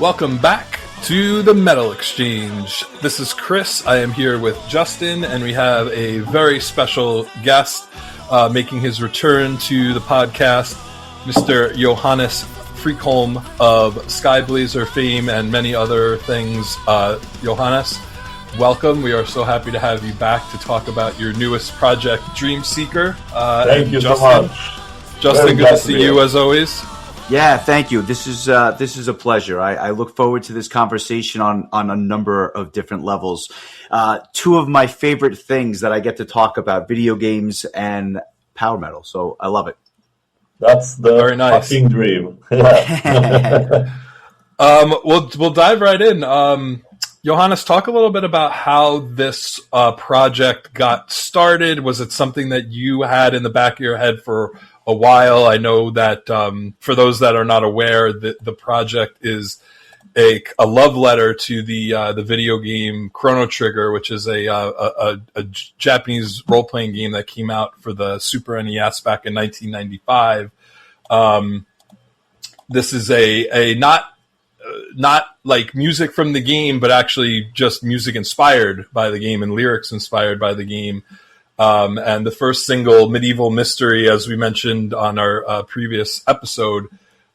Welcome back to the Metal Exchange. This is Chris. I am here with Justin, and we have a very special guest making his return to the podcast, Mr. Johannes Frykholm of Skyblazer fame and many other things. Johannes, welcome. We are so happy to have you back to talk about your newest project, Dreamseeker. Thank you Justin, so much. Justin, good to see you as always. Yeah, thank you. This is a pleasure. I look forward to this conversation on a number of different levels. Two of my favorite things that I get to talk about: video games and power metal. So I love it. That's the Very nice. fucking dream. We'll dive right in. Johannes, talk a little bit about how this project got started. Was it something that you had in the back of your head for a while? I know that for those that are not aware, the project is a love letter to the video game Chrono Trigger, which is a Japanese role-playing game that came out for the Super NES back in 1995. This is a not like music from the game, but actually just music inspired by the game and lyrics inspired by the game. And the first single, Medieval Mystery, as we mentioned on our previous episode,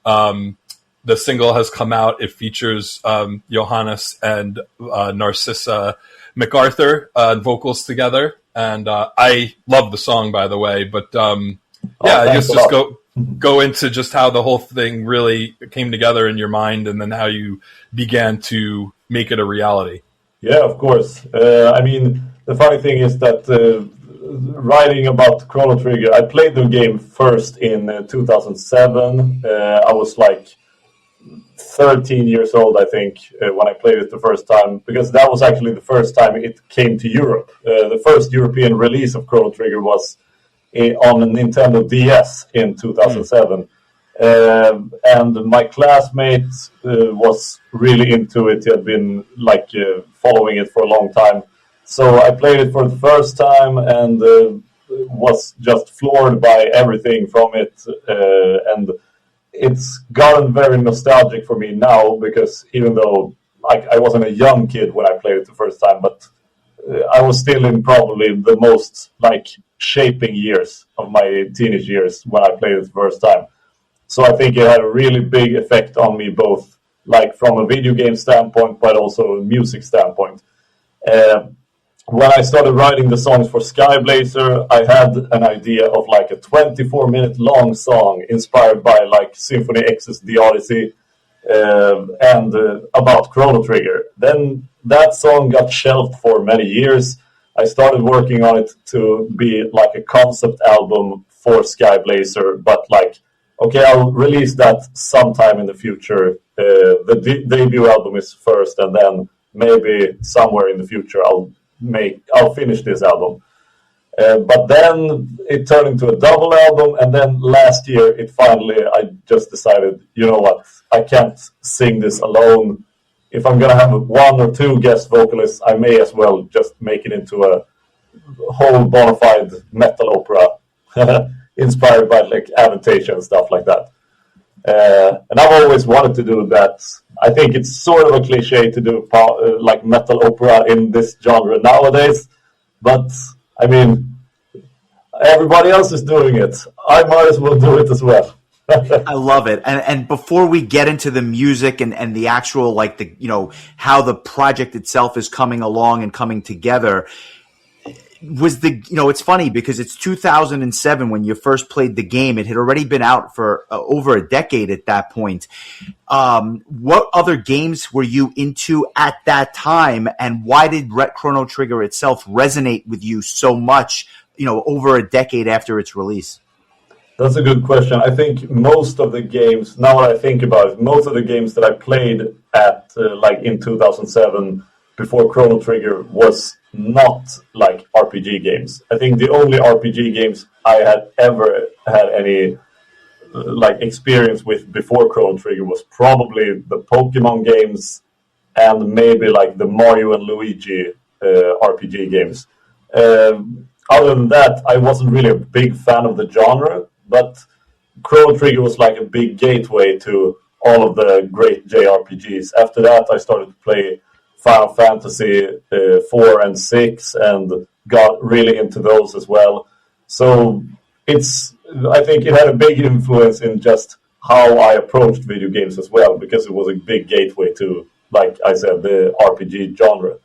the single has come out. It features Johannes and Narcissa MacArthur vocals together. And I love the song, by the way. But I guess just go into just how the whole thing really came together in your mind, and then how you began to make it a reality. Yeah, of course. I mean, the funny thing is that writing about Chrono Trigger, I played the game first in 2007. I was like 13 years old, I think, when I played it the first time, because that was actually the first time it came to Europe. The first European release of Chrono Trigger was on a Nintendo DS in 2007. And my classmate was really into it. He had been following it for a long time. So I played it for the first time and was just floored by everything from it. And it's gotten very nostalgic for me now, because even though I wasn't a young kid when I played it the first time, but I was still in probably the most shaping years of my teenage years when I played it the first time. So I think it had a really big effect on me, both from a video game standpoint, but also a music standpoint. When I started writing the songs for Skyblazer, I had an idea of a 24-minute long song inspired by Symphony X's The Odyssey and about Chrono Trigger. Then that song got shelved for many years. I started working on it to be a concept album for Skyblazer, but okay, I'll release that sometime in the future. The debut album is first, and then maybe somewhere in the future I'll finish this album. But then it turned into a double album, and then last year I just decided, you know what, I can't sing this alone. If I'm going to have one or two guest vocalists, I may as well just make it into a whole bona fide metal opera inspired by Avantasia and stuff like that. And I've always wanted to do that. I think it's sort of a cliche to do metal opera in this genre nowadays, but I mean, everybody else is doing it. I might as well do it as well. I love it. And before we get into the music and the actual how the project itself is coming along and coming together, it's funny because it's 2007 when you first played the game. It had already been out for over a decade at that point. What other games were you into at that time, and why did Chrono Trigger itself resonate with you so much, over a decade after its release? That's a good question. I think most of the games, now that I think about it, most of the games that I played at in 2007 before Chrono Trigger was not RPG games. I think the only RPG games I had ever had any experience with before Chrono Trigger was probably the Pokemon games and maybe the Mario and Luigi RPG games. Other than that, I wasn't really a big fan of the genre, but Chrono Trigger was a big gateway to all of the great JRPGs. After that, I started to play Final Fantasy 4 and 6 and got really into those as well. So I think it had a big influence in just how I approached video games as well, because it was a big gateway to, like I said, the RPG genre.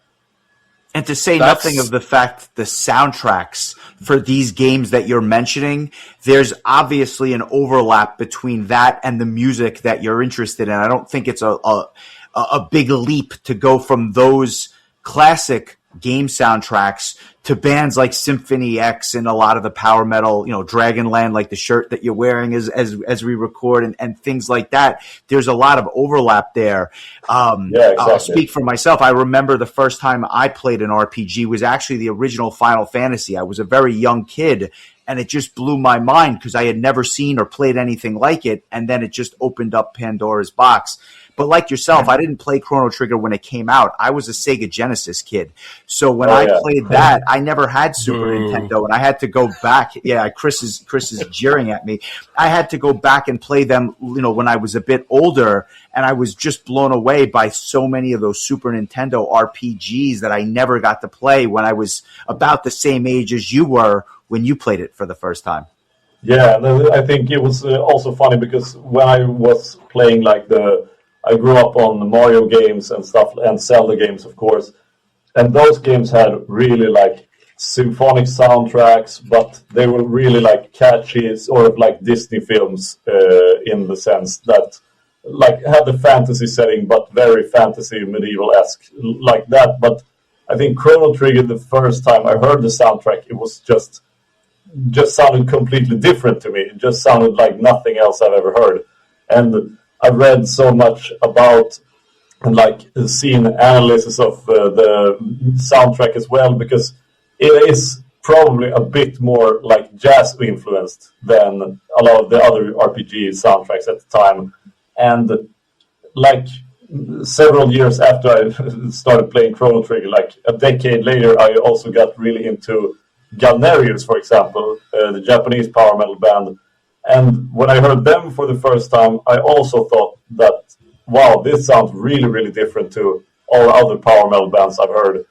And to say nothing of the fact the soundtracks for these games that you're mentioning, there's obviously an overlap between that and the music that you're interested in. I don't think it's a big leap to go from those classic game soundtracks to bands like Symphony X and a lot of the power metal, Dragonland, like the shirt that you're wearing as we record and things like that. There's a lot of overlap there. Exactly. I'll speak for myself. I remember the first time I played an RPG was actually the original Final Fantasy. I was a very young kid, and it just blew my mind because I had never seen or played anything like it. And then it just opened up Pandora's box. But like yourself, I didn't play Chrono Trigger when it came out. I was a Sega Genesis kid. So when I played that, I never had Super Nintendo, and I had to go back. Yeah, Chris is jeering at me. I had to go back and play them, when I was a bit older, and I was just blown away by so many of those Super Nintendo RPGs that I never got to play when I was about the same age as you were when you played it for the first time. Yeah, I think it was also funny because when I was playing I grew up on the Mario games and stuff, and Zelda games, of course. And those games had really symphonic soundtracks, but they were really catchy, sort of like Disney films in the sense that had the fantasy setting, but very fantasy medieval-esque like that. But I think Chrono Trigger, the first time I heard the soundtrack, it was just sounded completely different to me. It just sounded like nothing else I've ever heard. And I've read so much about and seen analysis of the soundtrack as well, because it is probably a bit more jazz influenced than a lot of the other RPG soundtracks at the time. And several years after I started playing Chrono Trigger, a decade later, I also got really into Galnerius, for example, the Japanese power metal band. And when I heard them for the first time, I also thought that, wow, this sounds really, really different to all the other power metal bands I've heard.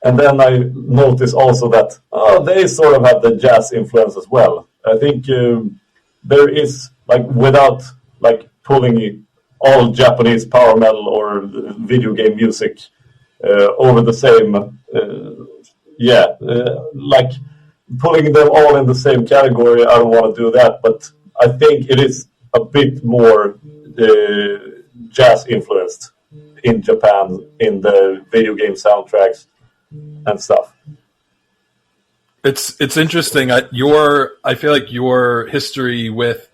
And then I noticed also that they sort of have the jazz influence as well. I think there is, without pulling all Japanese power metal or video game music over the same, pulling them all in the same category, I don't want to do that, but I think it is a bit more jazz influenced in Japan in the video game soundtracks and stuff. It's interesting. I feel like your history with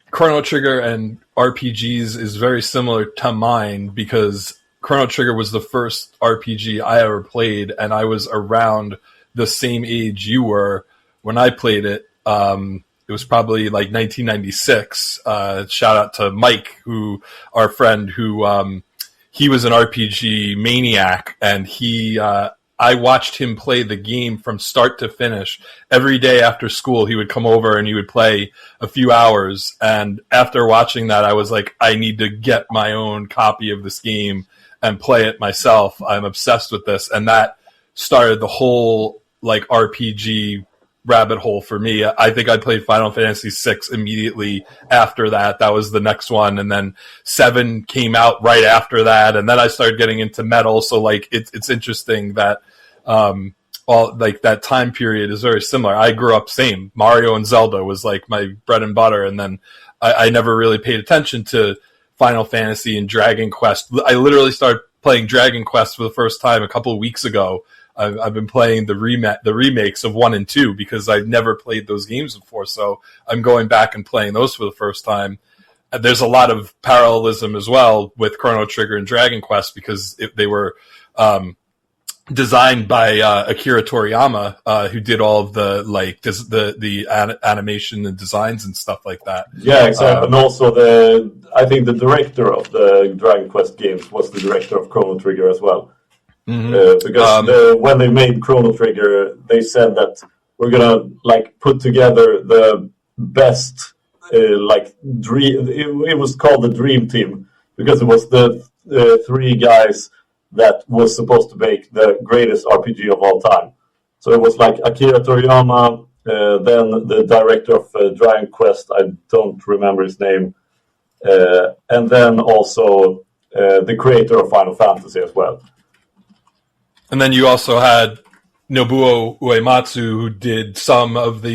Chrono Trigger and RPGs is very similar to mine, because Chrono Trigger was the first RPG I ever played, and I was around the same age you were when I played it. It was probably 1996. Shout out to Mike, our friend, he was an RPG maniac, and I watched him play the game from start to finish. Every day after school, he would come over and he would play a few hours. And after watching that, I was like, I need to get my own copy of this game and play it myself. I'm obsessed with this. And that started the whole RPG rabbit hole for me. I think I played Final Fantasy VI immediately after that. That was the next one, and then 7 came out right after that, and then I started getting into metal. So it's interesting that all that time period is very similar. I grew up same. Mario and Zelda was my bread and butter, and then I never really paid attention to Final Fantasy and Dragon Quest. I literally started playing Dragon Quest for the first time a couple of weeks ago. I've been playing the remakes of 1 and 2 because I've never played those games before, so I'm going back and playing those for the first time. There's a lot of parallelism as well with Chrono Trigger and Dragon Quest because they were designed by Akira Toriyama, who did all of the animation and designs and stuff like that. Yeah, exactly. And also I think the director of the Dragon Quest games was the director of Chrono Trigger as well. Mm-hmm. Because when they made Chrono Trigger, they said that we're gonna put together the best like dream. It was called the Dream Team because it was the three guys that was supposed to make the greatest RPG of all time. So it was like Akira Toriyama, then the director of Dragon Quest, I don't remember his name, and then also the creator of Final Fantasy as well. And then you also had Nobuo Uematsu, who did some of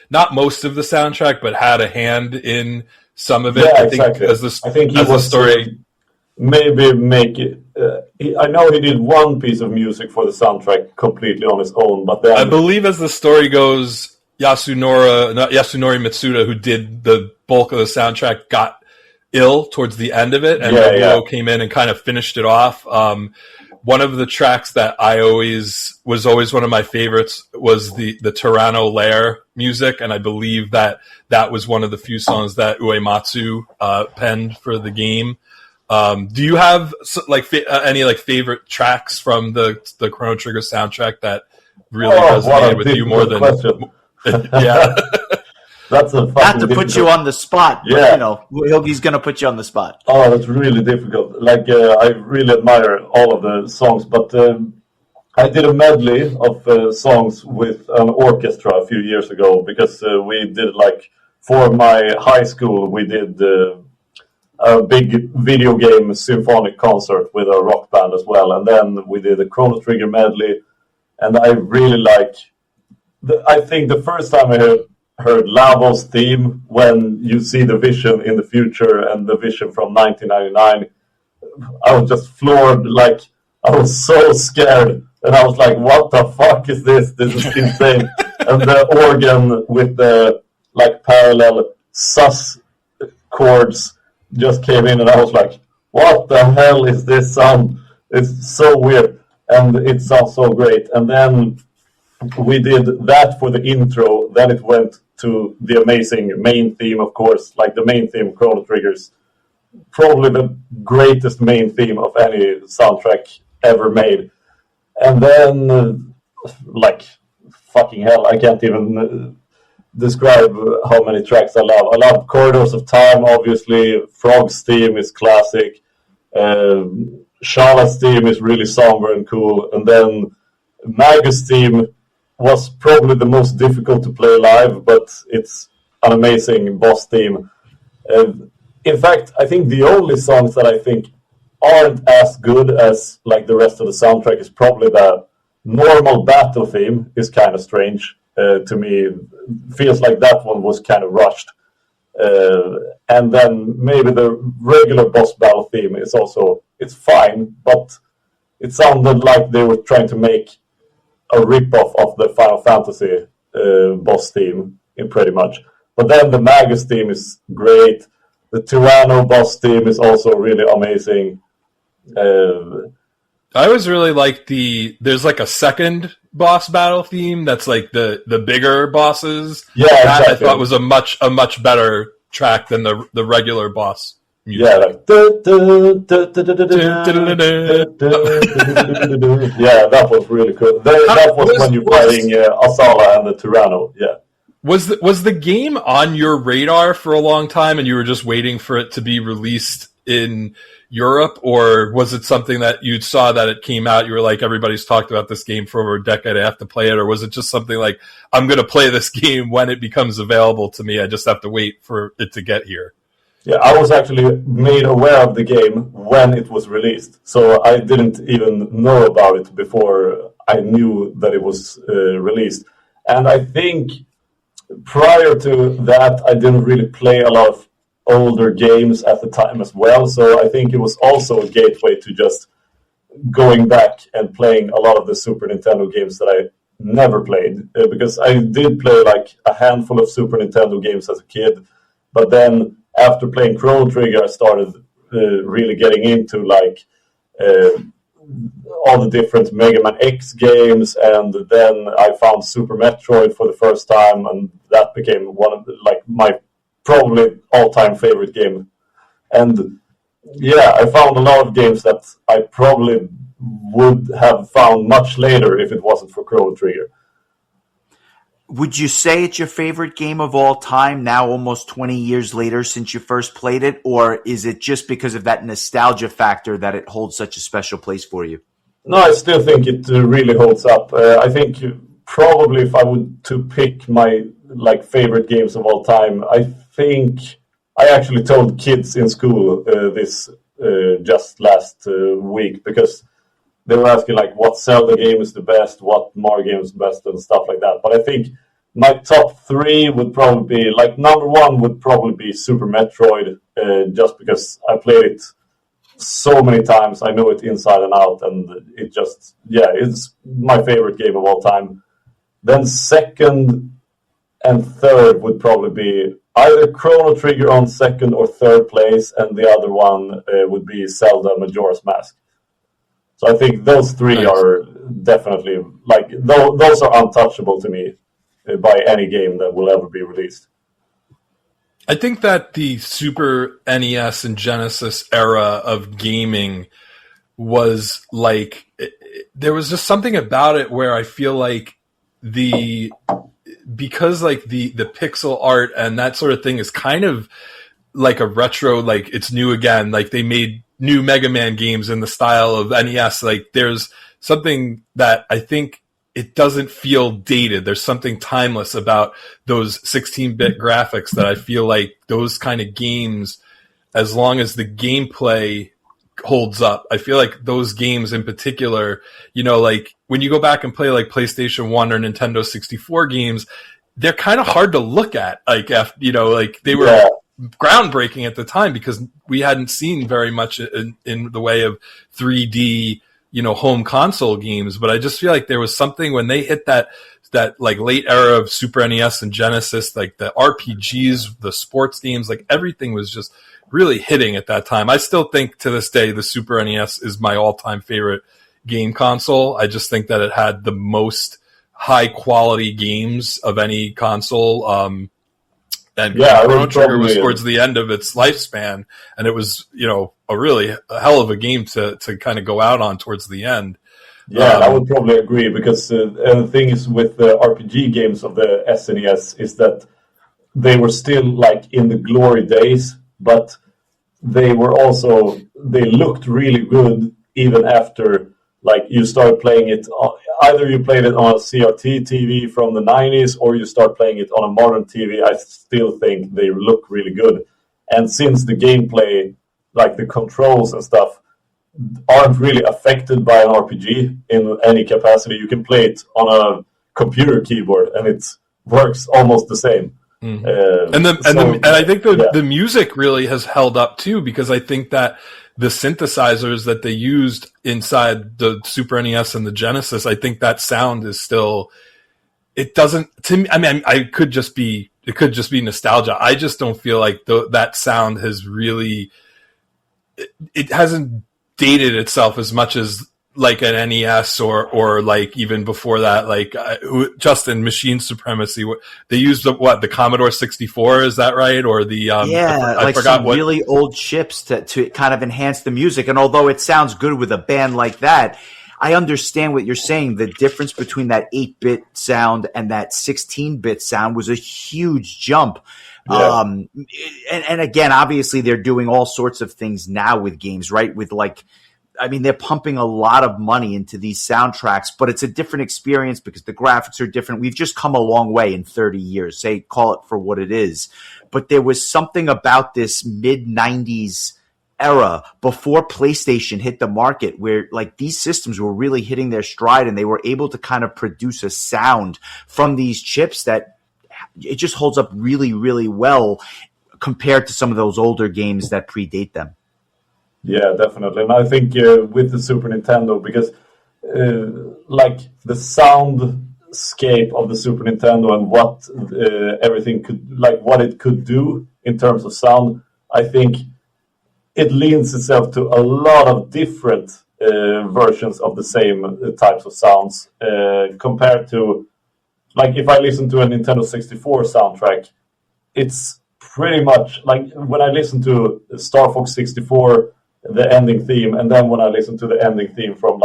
not most of the soundtrack, but had a hand in some of it. Yeah, exactly. I think he was story. Maybe make it. I know he did one piece of music for the soundtrack completely on his own, but then I believe, as the story goes, Yasunori Mitsuda, who did the bulk of the soundtrack, got ill towards the end of it, and Nobuo came in and kind of finished it off. One of the tracks that was always one of my favorites was the Tyranno Lair music, and I believe that was one of the few songs that Uematsu penned for the game. Do you have any favorite tracks from the Chrono Trigger soundtrack that really resonated with you more than? Yeah, that's a not to put you on the spot. Yeah, but, he's going to put you on the spot. Oh, that's really difficult. I really admire all of the songs, but I did a medley of songs with an orchestra a few years ago because we did for my high school we did. A big video game symphonic concert with a rock band as well, and then we did a Chrono Trigger medley, and I really I think the first time I heard Lavo's theme, when you see the vision in the future and the vision from 1999, I was just floored. I was so scared, and I was like, "What the fuck is this? This is insane!" And the organ with the parallel sus chords just came in, and I was like, what the hell is this sound? It's so weird, and it sounds so great. And then we did that for the intro, then it went to the amazing main theme, of course, the main theme, Chrono Triggers, probably the greatest main theme of any soundtrack ever made. And then, fucking hell, I can't even describe how many tracks I love. I love Corridors of Time, obviously. Frog's theme is classic. Shala's theme is really somber and cool. And then Magus' theme was probably the most difficult to play live, but it's an amazing boss theme. In fact, I think the only songs that I think aren't as good as the rest of the soundtrack is probably the normal battle theme is kind of strange. To me, feels like that one was kind of rushed. And then maybe the regular boss battle theme is also, it's fine, but it sounded like they were trying to make a rip-off of the Final Fantasy boss theme, pretty much. But then the Magus theme is great. The Tyranno boss theme is also really amazing. I always really like there's a second boss battle theme that's the bigger bosses. Yeah, that exactly. I thought was a much better track than the regular boss music. Yeah, yeah, that was really cool. That was when you're fighting Asala and the Tyranno. Yeah. Was the game on your radar for a long time, and you were just waiting for it to be released in Europe, or was it something that you saw that it came out, you were like, everybody's talked about this game for over a decade, I have to play it, or was it just something like, I'm going to play this game when it becomes available to me, I just have to wait for it to get here? Yeah, I was actually made aware of the game when it was released, so I didn't even know about it before I knew that it was released. And I think prior to that, I didn't really play a lot of older games at the time as well, so I think it was also a gateway to just going back and playing a lot of the Super Nintendo games that I never played, because I did play a handful of Super Nintendo games as a kid, but then after playing Chrono Trigger I started really getting into all the different Mega Man X games, and then I found Super Metroid for the first time, and that became one of my probably all-time favorite game. And yeah, I found a lot of games that I probably would have found much later if it wasn't for Chrono Trigger. Would you say it's your favorite game of all time now, almost 20 years later since you first played it? Or is it just because of that nostalgia factor that it holds such a special place for you? No, I still think it really holds up. I think probably if I would to pick my favorite games of all time, I think I actually told kids in school this just last week, because they were asking what Zelda game is the best, what Mario game is the best, and stuff like that. But I think my top three would probably be number one would probably be Super Metroid, just because I played it so many times. I know it inside and out, and it just it's my favorite game of all time. Then second and third would probably be either Chrono Trigger on second or third place, and the other one would be Zelda Majora's Mask. So I think those three are definitely those are untouchable to me by any game that will ever be released. I think that the Super NES and Genesis era of gaming was there was just something about it where I feel like because the pixel art and that sort of thing is kind of like a retro, it's new again. They made new Mega Man games in the style of NES. There's something that I think it doesn't feel dated. There's something timeless about those 16-bit graphics that I feel like those kind of games, as long as the gameplay holds up, I feel like those games in particular, when you go back and play PlayStation 1 or Nintendo 64 games, they're kind of hard to look at. They were groundbreaking at the time because we hadn't seen very much in the way of 3D, home console games. But I just feel like there was something when they hit that late era of Super NES and Genesis, the RPGs, the sports games, everything was just really hitting at that time. I still think to this day the Super NES is my all-time favorite game console. I just think that it had the most high-quality games of any console. Chrono Trigger was towards the end of its lifespan, and it was, a hell of a game to kind of go out on towards the end. Yeah, I would probably agree, because the thing is with the RPG games of the SNES is that they were still in the glory days, but they looked really good even after you started playing it. Either you played it on a CRT TV from the 90s or you start playing it on a modern TV. I still think they look really good. And since the gameplay, the controls and stuff, aren't really affected by an RPG in any capacity, you can play it on a computer keyboard and it works almost the same. Mm-hmm. And I think the music really has held up too, because I think that the synthesizers that they used inside the Super NES and the Genesis, I think that sound is still, it doesn't, to me, I mean, it could just be nostalgia. I just don't feel like that sound has really, it hasn't dated itself as much as an NES or even before that, Justin, Machine Supremacy. They used the Commodore 64, is that right? Or the I forgot what really old chips to kind of enhance the music. And although it sounds good with a band like that, I understand what you're saying. The difference between that 8-bit sound and that 16-bit sound was a huge jump. Yeah. And again, obviously they're doing all sorts of things now with games, right? With they're pumping a lot of money into these soundtracks, but it's a different experience because the graphics are different. We've just come a long way in 30 years, call it for what it is. But there was something about this mid-90s era before PlayStation hit the market where these systems were really hitting their stride and they were able to kind of produce a sound from these chips that it just holds up really, really well compared to some of those older games that predate them. Yeah, definitely. And I think with the Super Nintendo, because the soundscape of the Super Nintendo and what everything could, what it could do in terms of sound, I think it leans itself to a lot of different versions of the same types of sounds compared to, if I listen to a Nintendo 64 soundtrack, it's pretty much when I listen to Star Fox 64, the ending theme, and then when I listen to the ending theme from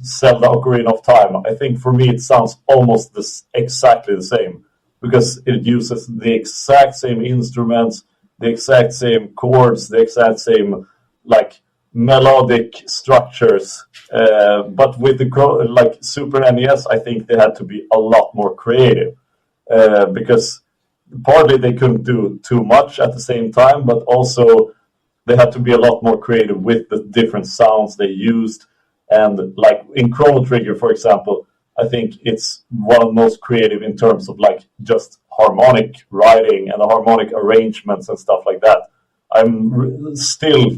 Zelda Ocarina of Time, I think for me it sounds almost exactly the same, because it uses the exact same instruments, the exact same chords, the exact same like melodic structures. But with the like Super NES, I think they had to be a lot more creative, because partly they couldn't do too much at the same time, but also they had to be a lot more creative with the different sounds they used. And like in Chrono Trigger, for example, I think it's one of the most creative in terms of like just harmonic writing and harmonic arrangements and stuff like that. I'm still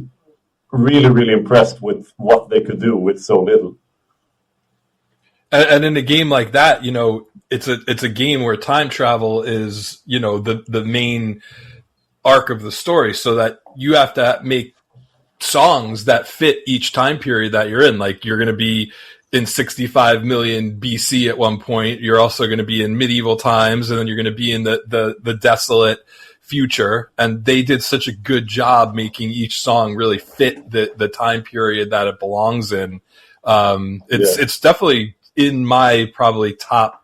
really, really impressed with what they could do with so little. And in a game like that, you know, it's a game where time travel is, you know, the main arc of the story, so that you have to make songs that fit each time period that you're in. Like, you're going to be in 65 million BC at one point. You're also going to be in medieval times, and then you're going to be in the desolate future. And they did such a good job making each song really fit the time period that it belongs in. It's definitely in my probably top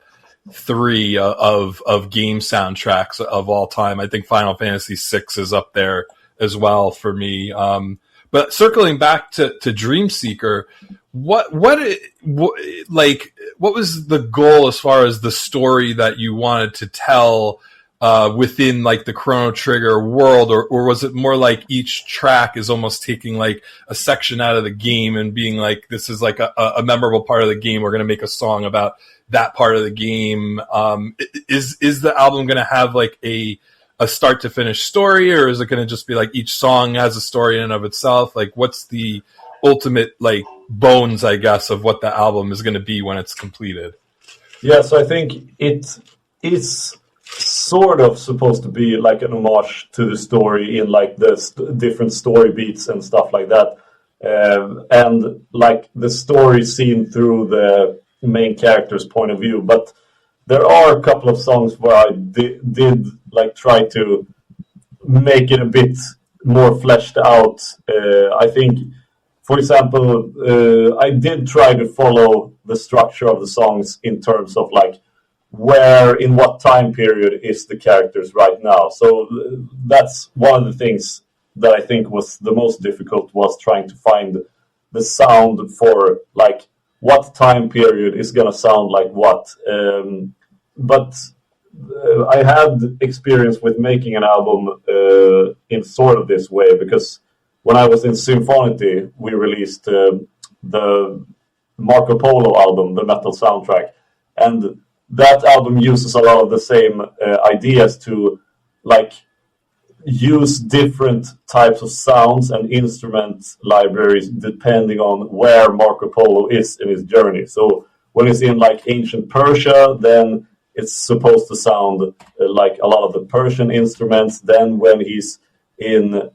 3 of game soundtracks of all time. I think Final Fantasy VI is up there as well for me. But circling back to Dreamseeker, what was the goal as far as the story that you wanted to tell within like the Chrono Trigger world, or was it more like each track is almost taking like a section out of the game and being like, this is like a memorable part of the game, we're going to make a song about that part of the game? Is the album going to have like a start to finish story, or is it going to just be like each song has a story in and of itself? Like, what's the ultimate like bones, I guess, of what the album is going to be when it's completed? Yeah, so I think it is sort of supposed to be like an homage to the story in like the different story beats and stuff like that, and like the story seen through the main character's point of view. But there are a couple of songs where I did like try to make it a bit more fleshed out. I think, for example, I did try to follow the structure of the songs in terms of like where, in what time period is the characters right now. So that's one of the things that I think was the most difficult, was trying to find the sound for like what time period is going to sound like what. But I had experience with making an album in sort of this way, because when I was in Symphonity, we released the Marco Polo album, the metal soundtrack, and that album uses a lot of the same ideas to like use different types of sounds and instrument libraries depending on where Marco Polo is in his journey. So when he's in like ancient Persia, then it's supposed to sound like a lot of the Persian instruments. Then when he's in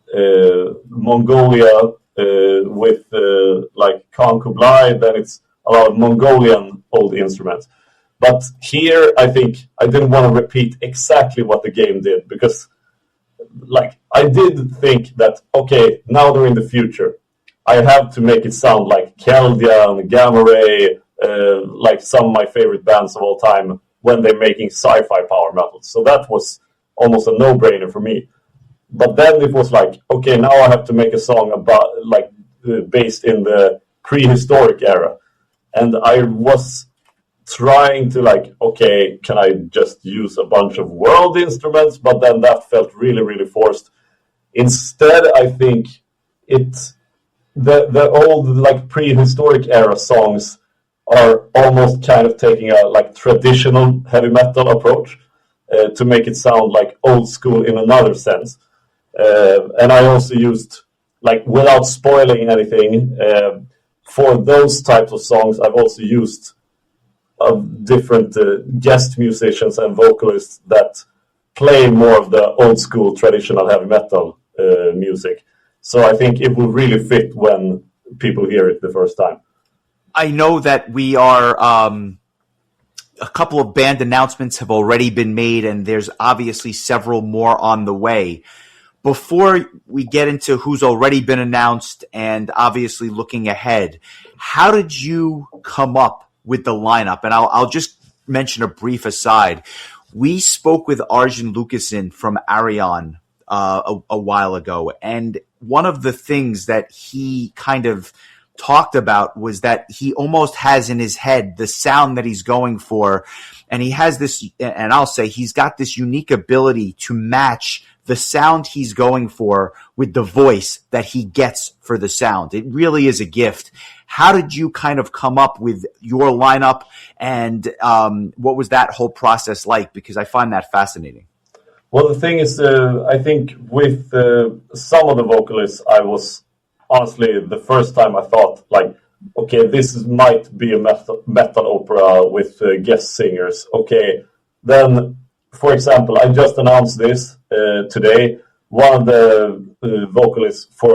Mongolia with like Khan Kublai, then it's a lot of Mongolian old instruments. But here, I think I didn't want to repeat exactly what the game did, because like I did think that, okay, now they're in the future, I have to make it sound like Keldea and Gamma Ray, like some of my favorite bands of all time, when they're making sci-fi power metal. So that was almost a no-brainer for me. But then it was like, okay, now I have to make a song about like based in the prehistoric era. And I was trying to like, okay, can I just use a bunch of world instruments? But then that felt really, really forced. Instead, I think the old like prehistoric era songs are almost kind of taking a like traditional heavy metal approach to make it sound like old school in another sense. And I also used, like, without spoiling anything, for those types of songs, I've also used different guest musicians and vocalists that play more of the old school traditional heavy metal music. So I think it will really fit when people hear it the first time. I know that we are a couple of band announcements have already been made, and there's obviously several more on the way. before we get into who's already been announced and obviously looking ahead, how did you come up with the lineup? And I'll just mention a brief aside. We spoke with Arjun Lucasen from Arion a while ago, and one of the things that he kind of talked about was that he almost has in his head the sound that he's going for, and he has this, and I'll say he's got this unique ability to match the sound he's going for with the voice that he gets for the sound. It really is a gift. How did you kind of come up with your lineup, and what was that whole process like? Because I find that fascinating. Well, the thing is, I think with some of the vocalists, I was honestly, the first time I thought, like, okay, this might be a metal opera with guest singers. Okay, then, for example, I just announced this today. One of the vocalists for,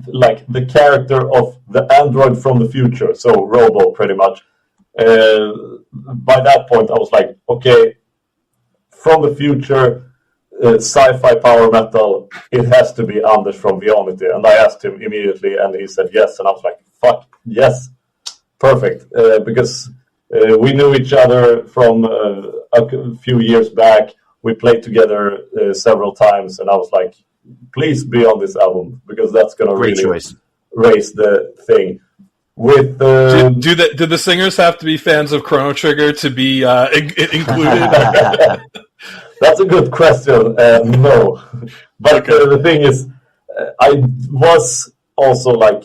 like, the character of the android from the future, so Robo, pretty much. By that point, I was like, okay, from the future, sci-fi power metal, it has to be Anders from Beyondity. And I asked him immediately, and he said yes. And I was like, fuck, yes, perfect. Because we knew each other from a few years back. We played together several times, and I was like, please be on this album, because that's going to really raise the thing. With do the singers have to be fans of Chrono Trigger to be included? That's a good question. No, but okay. The thing is, I was also like,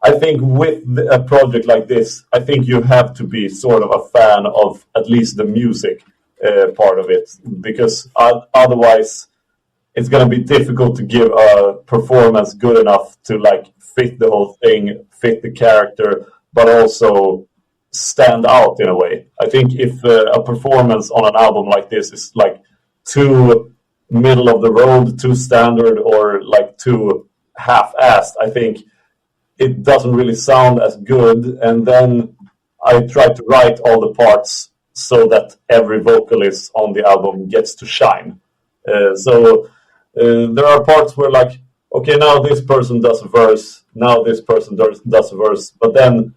I think with a project like this, I think you have to be sort of a fan of at least the music part of it, because otherwise it's going to be difficult to give a performance good enough to like fit the whole thing, fit the character, but also stand out in a way. I think if a performance on an album like this is like too middle of the road, too standard, or like too half-assed, I think it doesn't really sound as good. And then I try to write all the parts so that every vocalist on the album gets to shine. So there are parts where like, okay, now this person does a verse, now this person does a verse, but then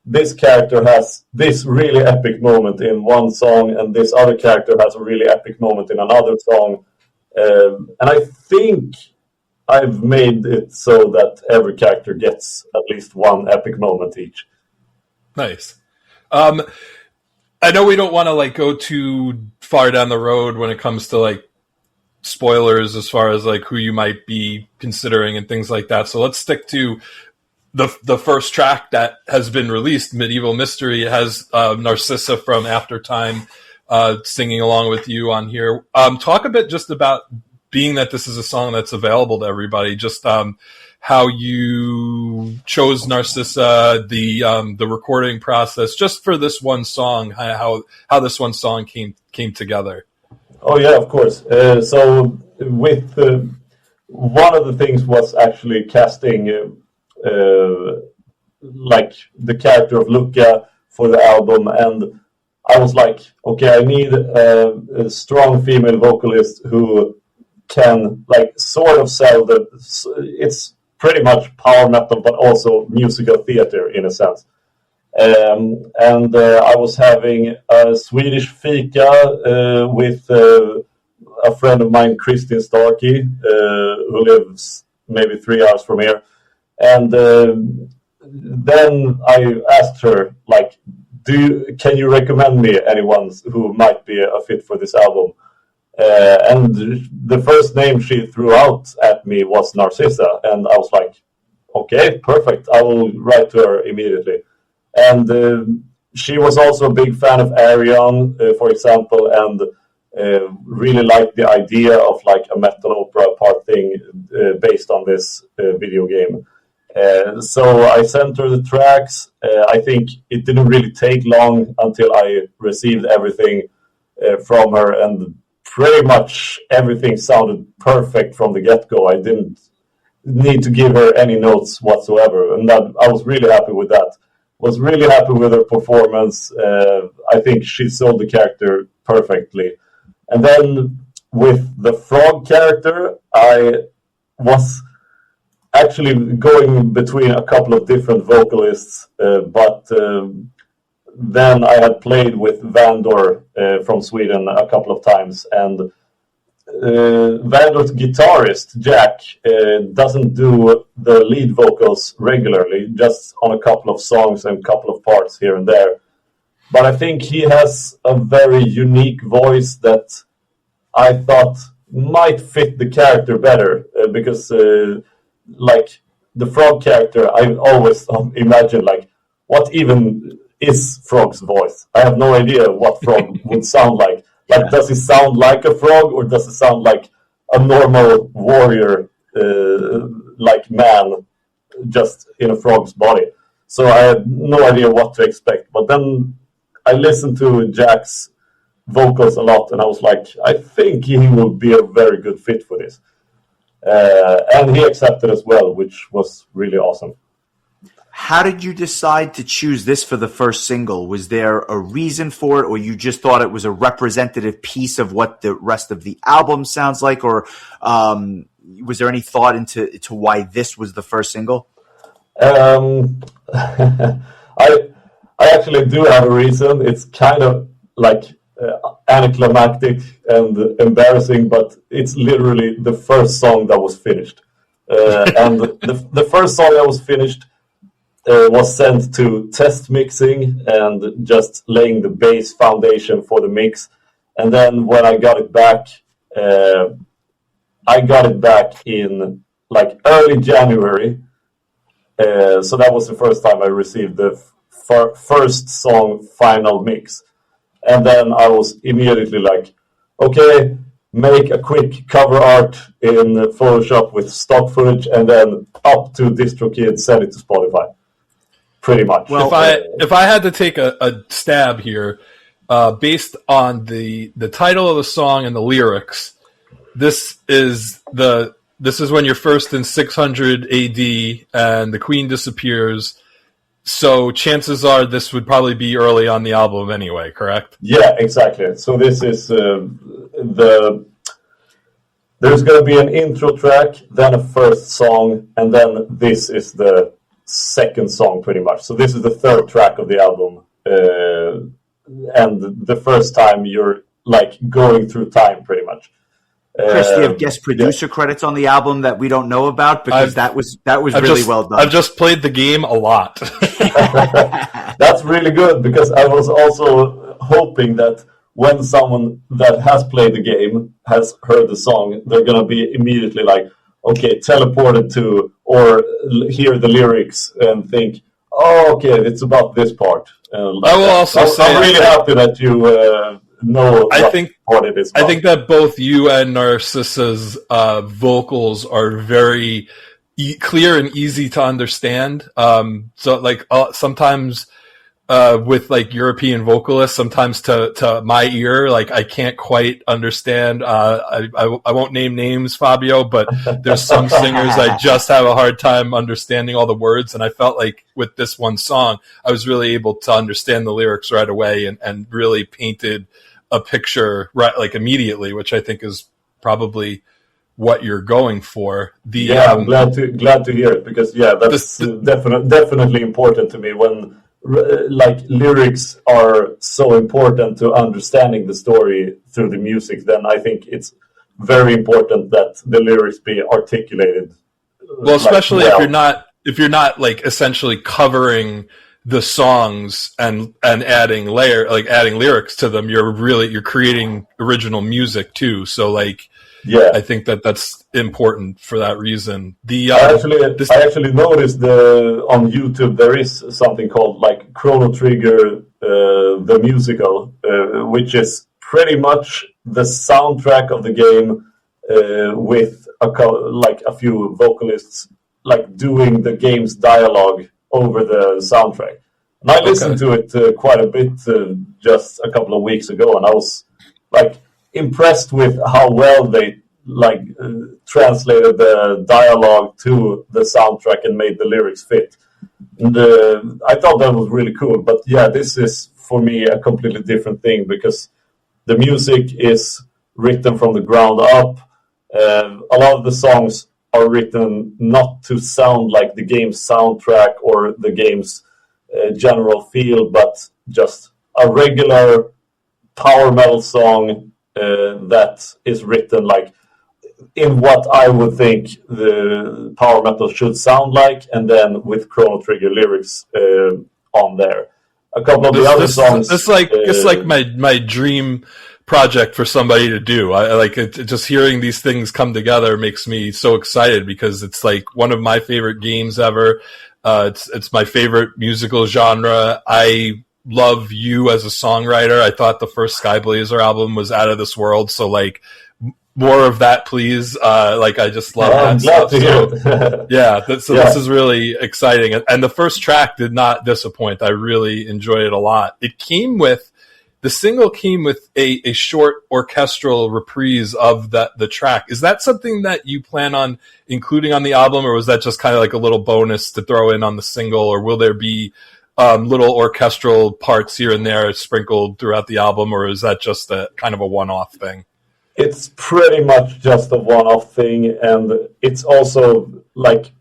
this character has this really epic moment in one song, and this other character has a really epic moment in another song. And I think I've made it so that every character gets at least one epic moment each. Nice. I know we don't want to like go too far down the road when it comes to like spoilers as far as like who you might be considering and things like that. So let's stick to the first track that has been released, Medieval Mystery. It has Narcissa from Aftertime singing along with you on here. Talk a bit just about, being that this is a song that's available to everybody, just how you chose Narcissa, the recording process, just for this one song, how this one song came together. Oh yeah, of course. So with one of the things was actually casting like the character of Luca for the album, and I was like, okay, I need a strong female vocalist who can like sort of sell it's pretty much power metal but also musical theater in a sense. And I was having a Swedish fika with a friend of mine, Kristin Starkey, who lives maybe 3 hours from here. And then I asked her, like, can you recommend me anyone who might be a fit for this album? And the first name she threw out at me was Narcissa. And I was like, okay, perfect. I will write to her immediately. And she was also a big fan of Arion, for example, and really liked the idea of like a metal opera part thing based on this video game. So I sent her the tracks. I think it didn't really take long until I received everything from her, and pretty much everything sounded perfect from the get-go. I didn't need to give her any notes whatsoever, and I was really happy with that. Was really happy with her performance. I think she sold the character perfectly. And then with the frog character, I was actually going between a couple of different vocalists, but then I had played with Vandor from Sweden a couple of times, and Vandor's guitarist, Jack, doesn't do the lead vocals regularly, just on a couple of songs and a couple of parts here and there. But I think he has a very unique voice that I thought might fit the character better, because like the frog character, I always imagine like, what even is Frog's voice? I have no idea what Frog would sound like. Like, does he sound like a frog, or does it sound like a normal warrior, like man, just in a frog's body? So I had no idea what to expect. But then I listened to Jack's vocals a lot, and I was like, I think he will be a very good fit for this. And he accepted as well, which was really awesome. How did you decide to choose this for the first single? Was there a reason for it, or you just thought it was a representative piece of what the rest of the album sounds like, or was there any thought into why this was the first single? I actually do have a reason. It's kind of like anticlimactic and embarrassing, but it's literally the first song that was finished. And the first song that was finished was sent to test mixing and just laying the base foundation for the mix. And then when I got it back in like early January. So that was the first time I received the first song final mix. And then I was immediately like, okay, make a quick cover art in Photoshop with stock footage, and then up to DistroKid, send it to Spotify. Pretty much. Well, if I had to take a stab here, based on the title of the song and the lyrics, this is when you're first in 600 AD and the Queen disappears. So chances are this would probably be early on the album anyway, correct? Yeah, exactly. So this is there's going to be an intro track, then a first song, and then this is the second song pretty much. So this is the third track of the album. And the first time you're like going through time pretty much. Chris, do you have guest producer credits on the album that we don't know about? Because that was really well done. I've just played the game a lot. That's really good, because I was also hoping that when someone that has played the game has heard the song, they're going to be immediately like, okay, teleported to or hear the lyrics and think, oh, okay, it's about this part. I will also say, I'm really happy that you know what it is about. I think that both you and Narcissa's vocals are very clear and easy to understand. So, like, sometimes with like European vocalists, sometimes to my ear, like I can't quite understand. I won't name names, Fabio, but there's some singers I just have a hard time understanding all the words. And I felt like with this one song, I was really able to understand the lyrics right away and really painted a picture right like immediately, which I think is probably what you're going for. I'm glad to hear it, because that's definitely important to me when like lyrics are so important to understanding the story through the music. Then I think it's very important that the lyrics be articulated. Well, especially if you're not like essentially covering the songs and adding lyrics to them. You're creating original music too. So like, I think that's important for that reason. I actually noticed on YouTube there is something called like Chrono Trigger, the musical, which is pretty much the soundtrack of the game with a few vocalists like doing the game's dialogue over the soundtrack. And I listened to it quite a bit just a couple of weeks ago, and I was like impressed with how well they translated the dialogue to the soundtrack and made the lyrics fit. And I thought that was really cool. But yeah, this is for me a completely different thing, because the music is written from the ground up. A lot of the songs are written not to sound like the game's soundtrack or the game's general feel, but just a regular power metal song that is written like in what I would think the power metal should sound like, and then with Chrono Trigger lyrics on there. A couple of the other songs. It's like my dream project for somebody to do. I like it, just hearing these things come together makes me so excited, because it's like one of my favorite games ever. It's my favorite musical genre. I love you as a songwriter. I thought the first Sky Blazer album was out of this world. So like, more of that, please. Like, I just love that stuff. So this is really exciting. And the first track did not disappoint. I really enjoyed it a lot. The single came with a short orchestral reprise of the track. Is that something that you plan on including on the album, or was that just kind of like a little bonus to throw in on the single, or will there be little orchestral parts here and there sprinkled throughout the album, or is that just a kind of a one-off thing? It's pretty much just a one-off thing, and it's also like,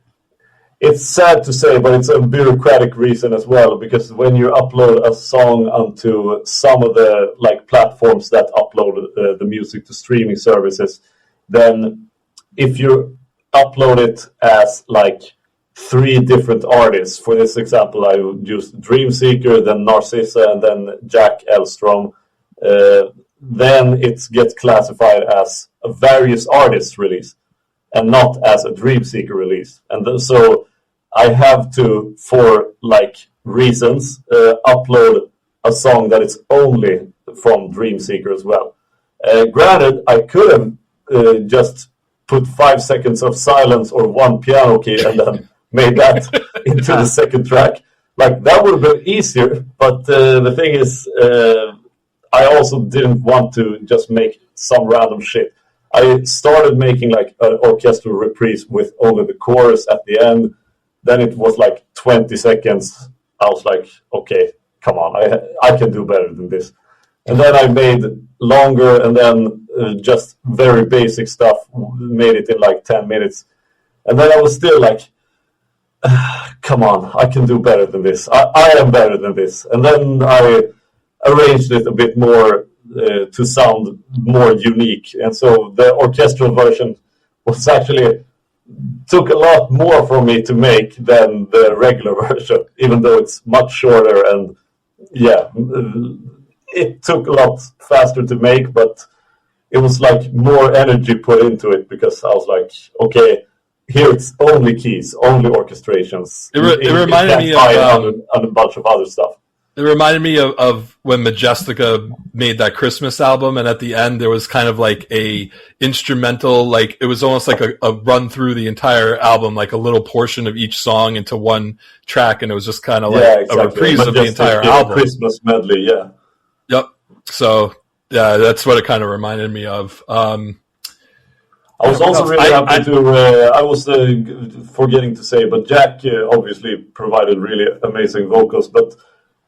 it's sad to say, but it's a bureaucratic reason as well, because when you upload a song onto some of the like platforms that upload the music to streaming services, then if you upload it as like 3 different artists, for this example, I would use Dreamseeker, then Narcissa, and then Jack Elstrom, then it gets classified as a various artists release and not as a Dreamseeker release. And so I have to, for like reasons, upload a song that is only from Dreamseeker as well. Granted, I could have just put 5 seconds of silence or 1 piano key and then made that into the second track. Like, that would have been easier, but the thing is, I also didn't want to just make some random shit. I started making like an orchestral reprise with only the chorus at the end. Then it was like 20 seconds. I was like, okay, come on, I can do better than this. And then I made longer, and then just very basic stuff, made it in like 10 minutes. And then I was still like, come on, I can do better than this. I am better than this. And then I arranged it a bit more to sound more unique, and so the orchestral version was actually took a lot more for me to make than the regular version, even though it's much shorter, and it took a lot faster to make, but it was like more energy put into it, because I was like, okay, here it's only keys, only orchestrations. It reminded me of a bunch of other stuff. It reminded me of when Majestica made that Christmas album, and at the end there was kind of like a instrumental, like it was almost like a run through the entire album, like a little portion of each song into one track, and it was just kind of like a reprise of the entire album. Christmas medley, yeah. Yep. So yeah, that's what it kind of reminded me of. I was also really happy to. I was forgetting to say, but Jack obviously provided really amazing vocals, but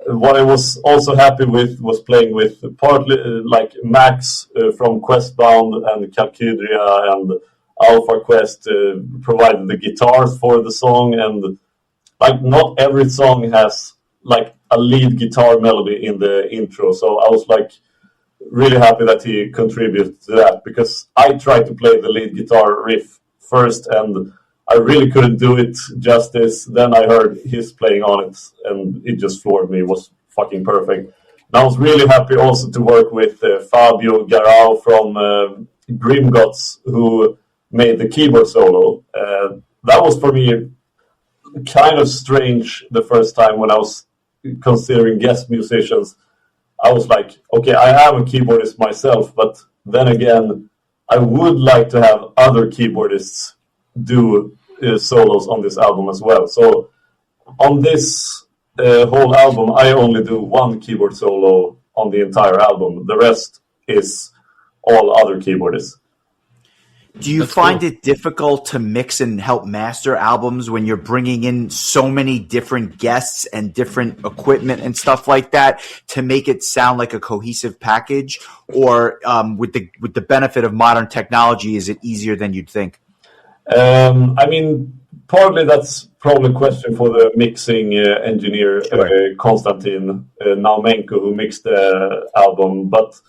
what I was also happy with was playing with partly like Max from Questbound and Calcydria and Alpha Quest provided the guitars for the song, and like not every song has like a lead guitar melody in the intro, so I was like really happy that he contributed to that, because I tried to play the lead guitar riff first and I really couldn't do it justice. Then I heard his playing on it, and it just floored me. It was fucking perfect. And I was really happy also to work with Fabio Garau from Grimgots, who made the keyboard solo. That was for me kind of strange the first time when I was considering guest musicians. I was like, okay, I am a keyboardist myself, but then again, I would like to have other keyboardists do solos on this album as well. So on this whole album, I only do one keyboard solo on the entire album. The rest is all other keyboardists. Do you find it difficult to mix and help master albums when you're bringing in so many different guests and different equipment and stuff like that to make it sound like a cohesive package? Or with the benefit of modern technology, is it easier than you'd think? I mean, partly that's probably a question for the mixing engineer, Konstantin Naumenko, who mixed the album. But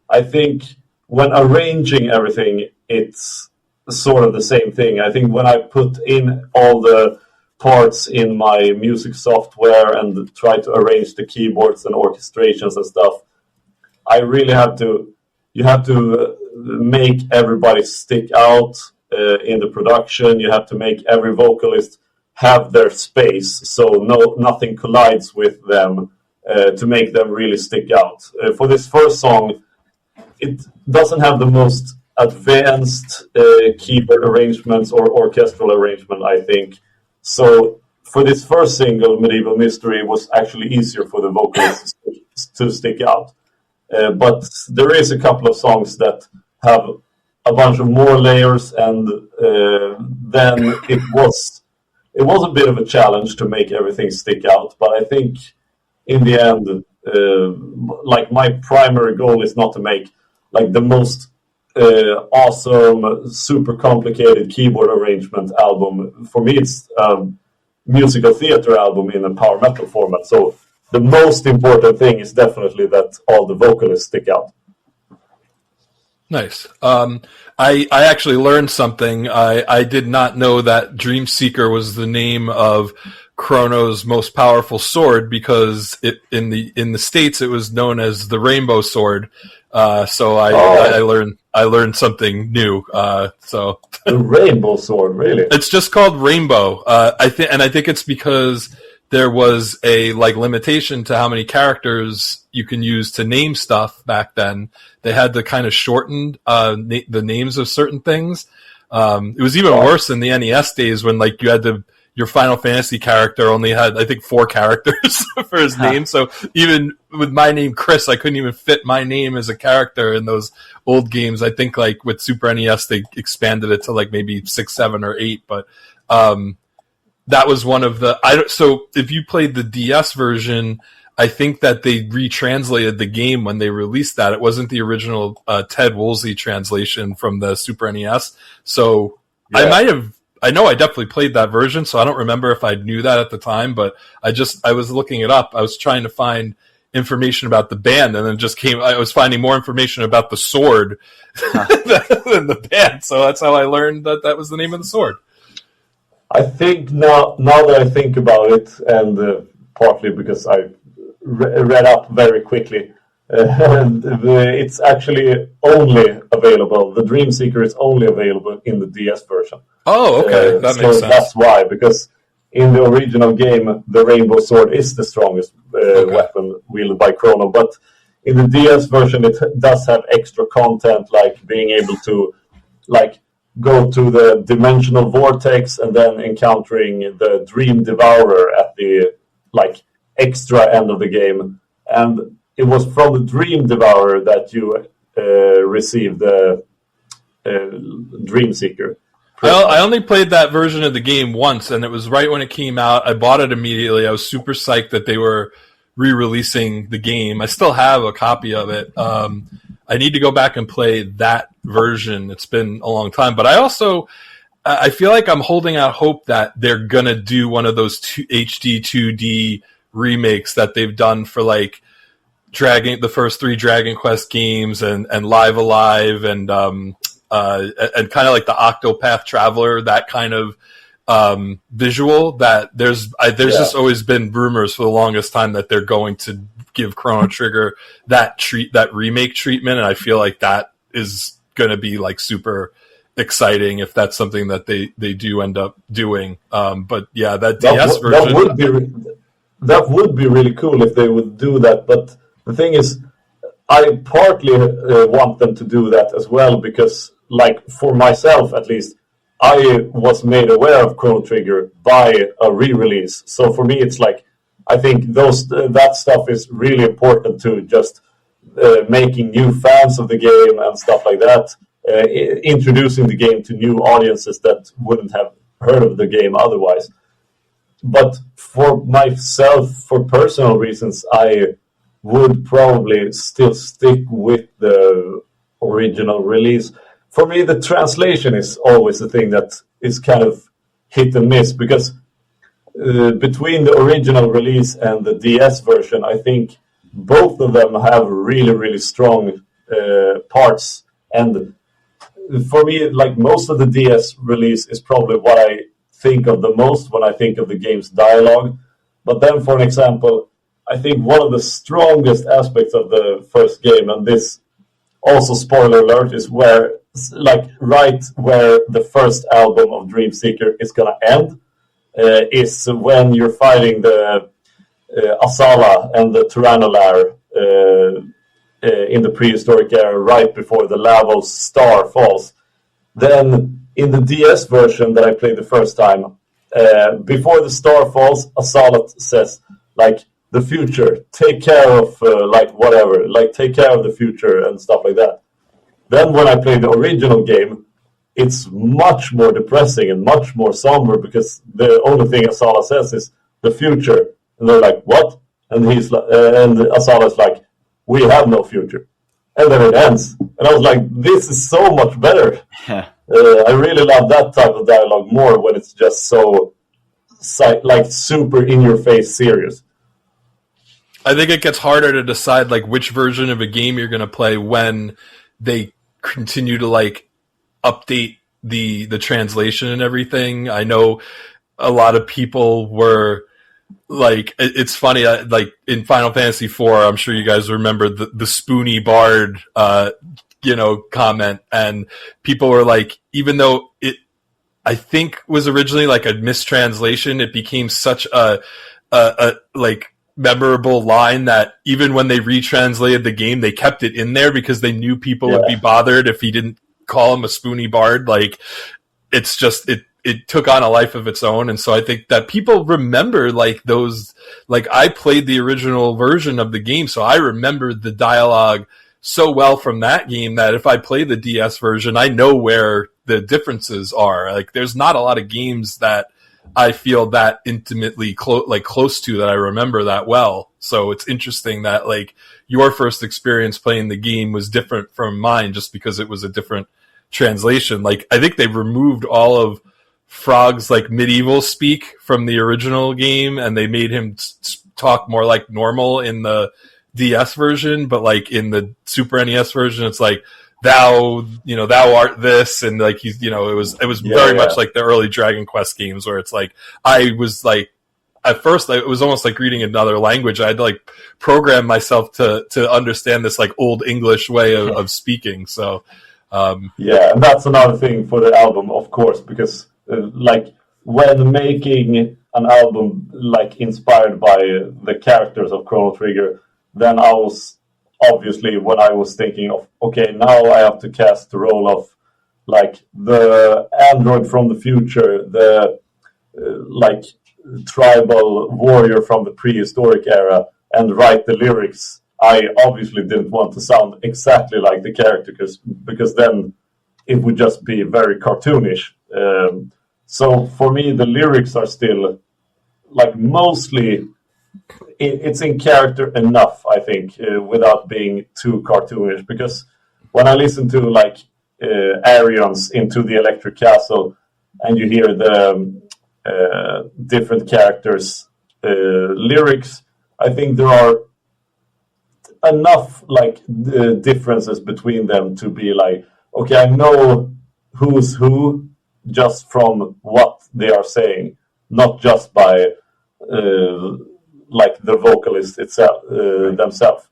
I think when arranging everything, it's sort of the same thing. I think when I put in all the parts in my music software and try to arrange the keyboards and orchestrations and stuff, I really you have to make everybody stick out in the production. You have to make every vocalist have their space so nothing collides with them to make them really stick out. For this first song, it doesn't have the most advanced keyboard arrangements or orchestral arrangement, I think. So for this first single, Medieval Mystery, it was actually easier for the vocalists to stick out. But there is a couple of songs that have a bunch of more layers, and then it was a bit of a challenge to make everything stick out. But I think in the end, like my primary goal is not to make like the most awesome, super complicated keyboard arrangement album. For me, it's a musical theater album in a power metal format. So the most important thing is definitely that all the vocalists stick out. Nice. I actually learned something. I did not know that Dreamseeker was the name of Chrono's most powerful sword, because in the States it was known as the Rainbow Sword. So I learned something new. So the Rainbow Sword, really? It's just called Rainbow. I think it's because there was a limitation to how many characters you can use to name stuff back then. They had to kind of shorten the names of certain things. It was even worse in the NES days when you had your Final Fantasy character only had, I think, 4 characters for his name. So even with my name, Chris, I couldn't even fit my name as a character in those old games. I think with Super NES, they expanded it to maybe 6, 7, or 8. But that was one of the... So if you played the DS version, I think that they retranslated the game when they released that. It wasn't the original Ted Woolsey translation from the Super NES. So yeah. I know I definitely played that version, so I don't remember if I knew that at the time, but I was looking it up. I was trying to find information about the band, and then I was finding more information about the sword than the band. So that's how I learned that was the name of the sword. I think now that I think about it, and partly because I read up very quickly, it's actually only available. The Dreamseeker is only available in the DS version. Oh, okay, that makes sense. That's why, because in the original game, the Rainbow Sword is the strongest weapon wielded by Chrono. But in the DS version, it does have extra content, like being able to go to the dimensional vortex and then encountering the Dream Devourer at the extra end of the game. And it was from the Dream Devourer that you received the Dreamseeker. Well, I only played that version of the game once, and it was right when it came out. I bought it immediately. I was super psyched that they were re-releasing the game. I still have a copy of it. I need to go back and play that version. It's been a long time. But I feel like I'm holding out hope that they're going to do one of those HD 2D remakes that they've done for the first 3 Dragon Quest games and Live Alive and kind of like the Octopath Traveler, that kind of visual. That there's just always been rumors for the longest time that they're going to give Chrono Trigger that remake treatment, and I feel like that is going to be super exciting if that's something that they do end up doing. But yeah, that DS version that would be really cool if they would do that. But the thing is, I partly want them to do that as well because, for myself at least, I was made aware of Chrono Trigger by a re-release. So for me, it's I think that stuff is really important to just making new fans of the game and stuff like that. introducing the game to new audiences that wouldn't have heard of the game otherwise. But for myself, for personal reasons, I would probably still stick with the original release. For me, the translation is always the thing that is kind of hit and miss, because between the original release and the DS version, I think both of them have really, really strong parts. And for me, like, most of the DS release is probably what I think of the most when I think of the game's dialogue. But then, for an example, I think one of the strongest aspects of the first game, and this also, spoiler alert, is where, like, right where the first album of Dreamseeker is going to end, is when you're fighting the Asala and the Tyrannolar in the prehistoric era, right before the Lavos star falls. Then, in the DS version that I played the first time, before the star falls, Asala says, like, the future, take care of, like, whatever, like, take care of the future and stuff like that. Then when I played the original game, it's much more depressing and much more somber, because the only thing Asala says is the future. And they're like, what? And he's like, and Asala's like, we have no future. And then it ends. And I was like, this is so much better. I really love that type of dialogue more, when it's just so, like, super in-your-face serious. I think it gets harder to decide, like, which version of a game you're going to play when they continue to, like, update the translation and everything. I know a lot of people were like, it's funny, like in Final Fantasy IV, I'm sure you guys remember the Spoony Bard, comment, and people were like, even though it, I think, was originally like a mistranslation, it became such a like memorable line that even when they retranslated the game, they kept it in there because they knew people would be bothered if he didn't call him a Spoony Bard. Like, it's just, it took on a life of its own. And so I think that people remember, like, those, like, I played the original version of the game, so I remember the dialogue so well from that game that if I play the DS version, I know where the differences are. Like, there's not a lot of games that I feel that intimately close to that I remember that well. So it's interesting that, like, your first experience playing the game was different from mine just because it was a different translation. Like, I think they've removed all of Frog's, like, medieval speak from the original game, and they made him talk more like normal in the DS version, but, like, in the Super NES version, it's like, thou art this, and, like, he's, it was very much like the early Dragon Quest games, where it's like, I was like, at first, it was almost like reading another language. I had to, like, program myself to understand this, like, old English way of speaking. So, and that's another thing for the album, of course, because, like, when making an album, like, inspired by the characters of Chrono Trigger, then I was, obviously, when I was thinking of, okay, now I have to cast the role of, like, the android from the future, the, like, tribal warrior from the prehistoric era, and write the lyrics. I obviously didn't want to sound exactly like the character, because then it would just be very cartoonish. So for me, the lyrics are still, like, mostly, it's in character enough, I think, without being too cartoonish. Because when I listen to, like, Arions Into the Electric Castle, and you hear the different characters' lyrics, I think there are enough, like, differences between them to be like, okay, I know who's who just from what they are saying, not just by like the vocalist itself themselves.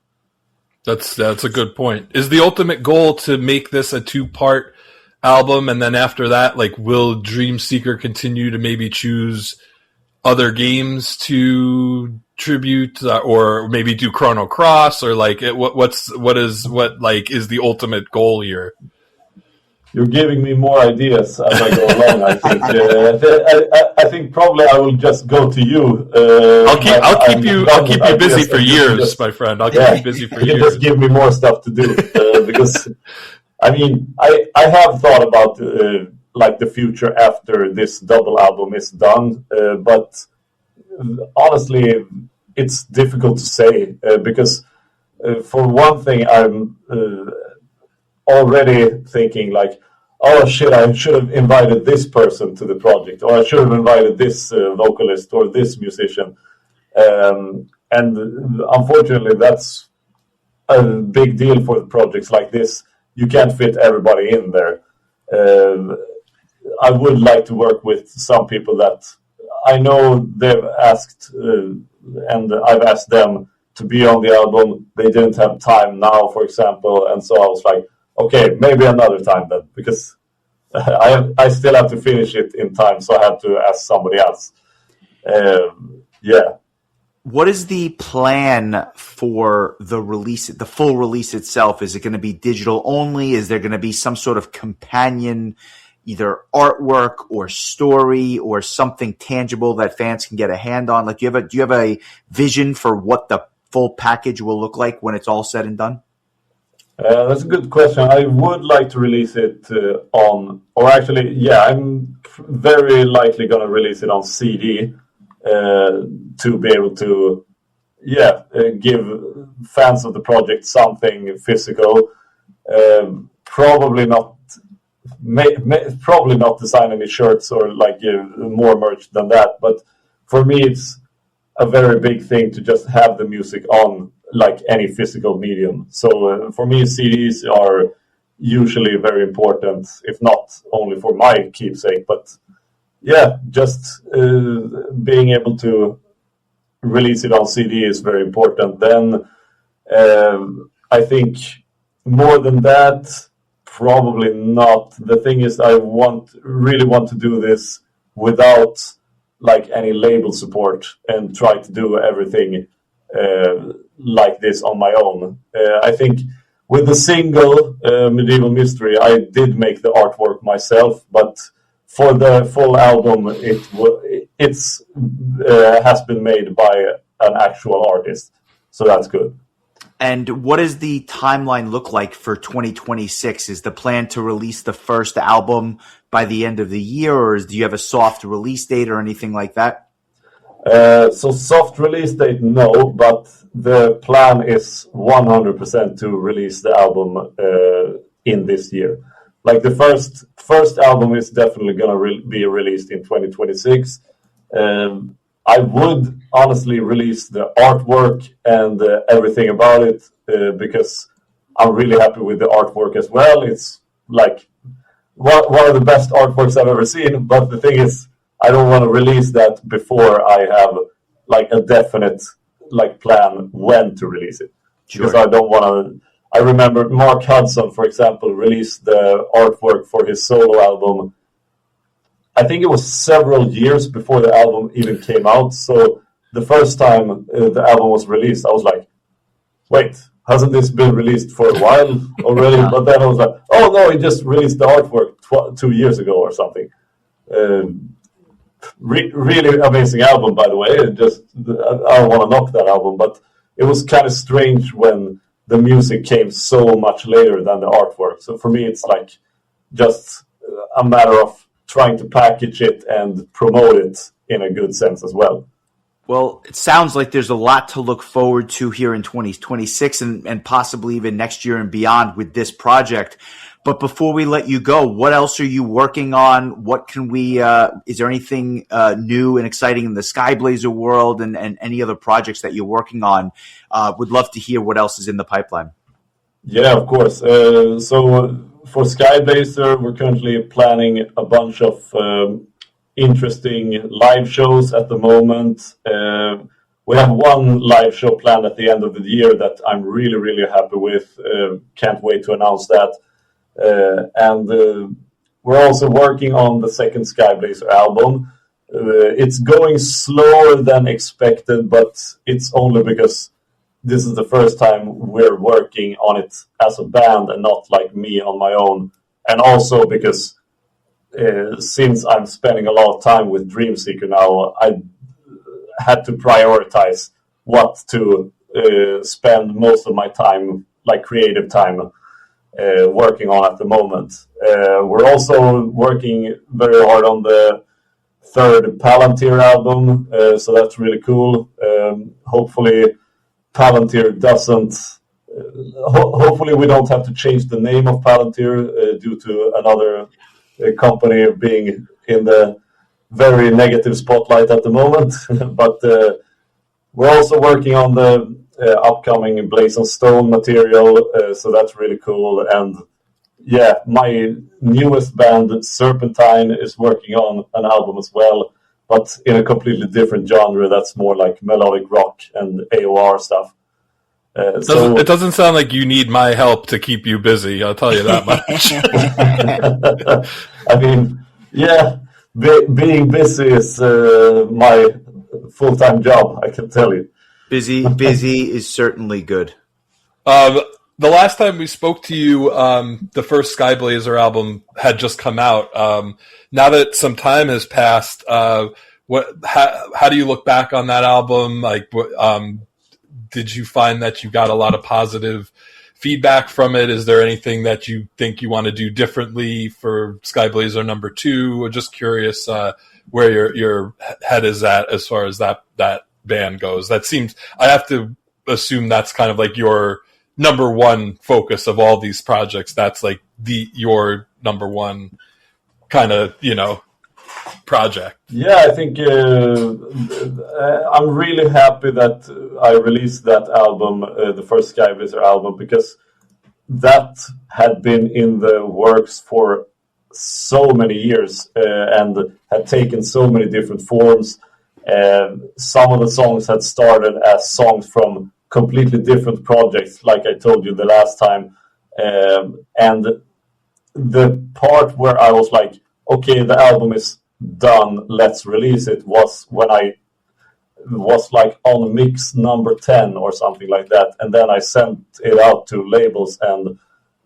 That's a good point. Is the ultimate goal to make this a 2-part album, and then after that, like, will Dreamseeker continue to maybe choose other games to tribute, or maybe do Chrono Cross, or, like, what is the ultimate goal here? You're giving me more ideas as I go along. I think. I think probably I will just go to you. I'll keep you busy for years, my friend. I'll keep you busy for years. You just give me more stuff to do because I mean, I have thought about like the future after this double album is done, but honestly, it's difficult to say because for one thing, I'm already thinking like, oh shit, I should have invited this person to the project, or I should have invited this vocalist or this musician. And unfortunately, that's a big deal for projects like this. You can't fit everybody in there. I would like to work with some people that I know they've asked, and I've asked them to be on the album. They didn't have time now, for example, and so I was like, okay, maybe another time then, because I still have to finish it in time, so I have to ask somebody else. Yeah. What is the plan for the release, the full release itself? Is it going to be digital only? Is there going to be some sort of companion, either artwork or story or something tangible that fans can get a hand on? Like, do you have a vision for what the full package will look like when it's all said and done? That's a good question. I would like to release it I'm very likely going to release it on CD. To be able to, give fans of the project something physical. Probably not design any shirts or like more merch than that. But for me, it's a very big thing to just have the music on like any physical medium. So for me, CDs are usually very important, if not only for my keepsake, but just being able to release it on CD is very important. Then I think more than that, probably not. The thing is, I really want to do this without like any label support and try to do everything like this on my own. I think with the single Medieval Mystery, I did make the artwork myself, but for the full album, it's has been made by an actual artist, so that's good. And what does the timeline look like for 2026? Is the plan to release the first album by the end of the year, or do you have a soft release date or anything like that? So soft release date, no, but the plan is 100% to release the album in this year. Like the first album is definitely going to be released in 2026. I would honestly release the artwork and everything about it because I'm really happy with the artwork as well. It's like one of the best artworks I've ever seen. But the thing is, I don't want to release that before I have like a definite like plan when to release it. Sure. Because I don't want to. I remember Mark Hudson, for example, released the artwork for his solo album. I think it was several years before the album even came out. So the first time the album was released, I was like, wait, hasn't this been released for a while already? Yeah. But then I was like, oh no, he just released the artwork 2 years ago or something. Really amazing album, by the way. I don't want to knock that album, but it was kind of strange when the music came so much later than the artwork. So for me, it's like just a matter of trying to package it and promote it in a good sense as well. Well, it sounds like there's a lot to look forward to here in 2026 and possibly even next year and beyond with this project. But before we let you go, what else are you working on? What can we, is there anything new and exciting in the Skyblazer world and any other projects that you're working on? Would love to hear what else is in the pipeline. Yeah, of course. So for Skyblazer, we're currently planning a bunch of interesting live shows at the moment. We have one live show planned at the end of the year that I'm really, really happy with. Can't wait to announce that. And we're also working on the second Skyblazer album. It's going slower than expected, but it's only because this is the first time we're working on it as a band and not like me on my own. And also because since I'm spending a lot of time with Dreamseeker now, I had to prioritize what to spend most of my time, like creative time. working on at the moment. We're also working very hard on the third Palantir album, so that's really cool. Hopefully Palantir doesn't... hopefully we don't have to change the name of Palantir due to another company being in the very negative spotlight at the moment. But we're also working on the upcoming Blaze and Stone material, so that's really cool. And yeah, my newest band, Serpentine, is working on an album as well, but in a completely different genre that's more like melodic rock and AOR stuff. It doesn't sound like you need my help to keep you busy, I'll tell you that much. I mean, yeah, being busy is my full-time job, I can tell you. Busy is certainly good. The last time we spoke to you, the first Skyblazer album had just come out. Now that some time has passed, how do you look back on that album? Like, did you find that you got a lot of positive feedback from it? Is there anything that you think you want to do differently for Skyblazer number 2? Or just curious where your head is at as far as that band goes. That seems, I have to assume that's kind of like your number one focus of all these projects. That's like your number one kind of, project. Yeah, I think I'm really happy that I released that album, the first Skyblazer album, because that had been in the works for so many years and had taken so many different forms. Some of the songs had started as songs from completely different projects, like I told you the last time. And the part where I was like, okay, the album is done, let's release it, was when I was like on mix number 10 or something like that. And then I sent it out to labels, and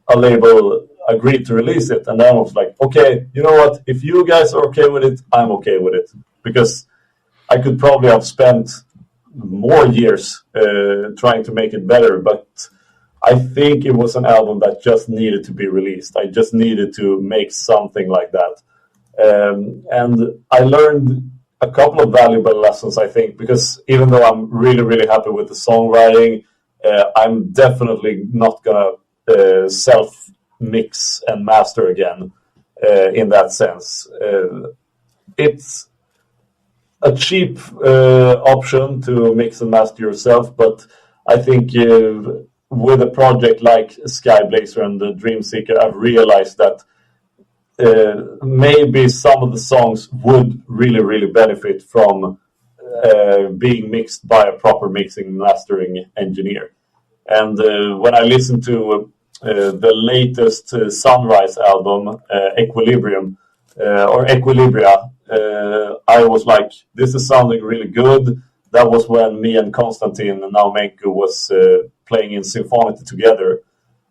a label agreed to release it. And then I was like, okay, you know what? If you guys are okay with it, I'm okay with it. Because I could probably have spent more years trying to make it better, but I think it was an album that just needed to be released. I just needed to make something like that. And I learned a couple of valuable lessons, I think, because even though I'm really, really happy with the songwriting, I'm definitely not going to self-mix and master again in that sense. It's a cheap option to mix and master yourself, but I think with a project like Skyblazer and the Dreamseeker, I've realized that maybe some of the songs would really, really benefit from being mixed by a proper mixing and mastering engineer. And when I listened to the latest Sunrise album, Equilibrium, or Equilibria, I was like, this is sounding really good. That was when me and Konstantin Naumenko was playing in Symphonity together.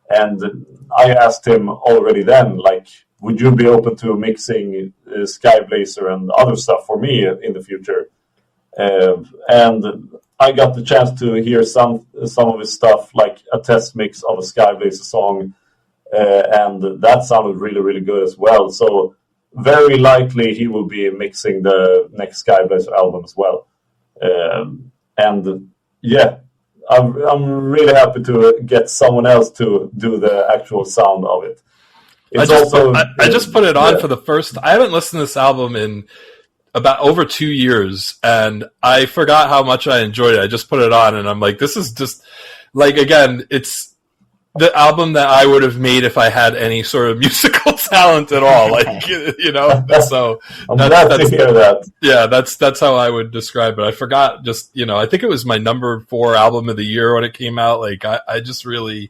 And I asked him already then, like, would you be open to mixing Skyblazer and other stuff for me in the future? And I got the chance to hear some of his stuff, like a test mix of a Skyblazer song, and that sounded really, really good as well. So very likely he will be mixing the next Skyblazer album as well. And yeah, I'm really happy to get someone else to do the actual sound of it. I just put it on for the first. I haven't listened to this album in about over 2 years, and I forgot how much I enjoyed it. I just put it on, and I'm like, this is just like, again, it's the album that I would have made if I had any sort of musical talent at all. Like, so I'm glad to hear that. Yeah, that's how I would describe it. I forgot just, I think it was my number 4 album of the year when it came out. Like, I just really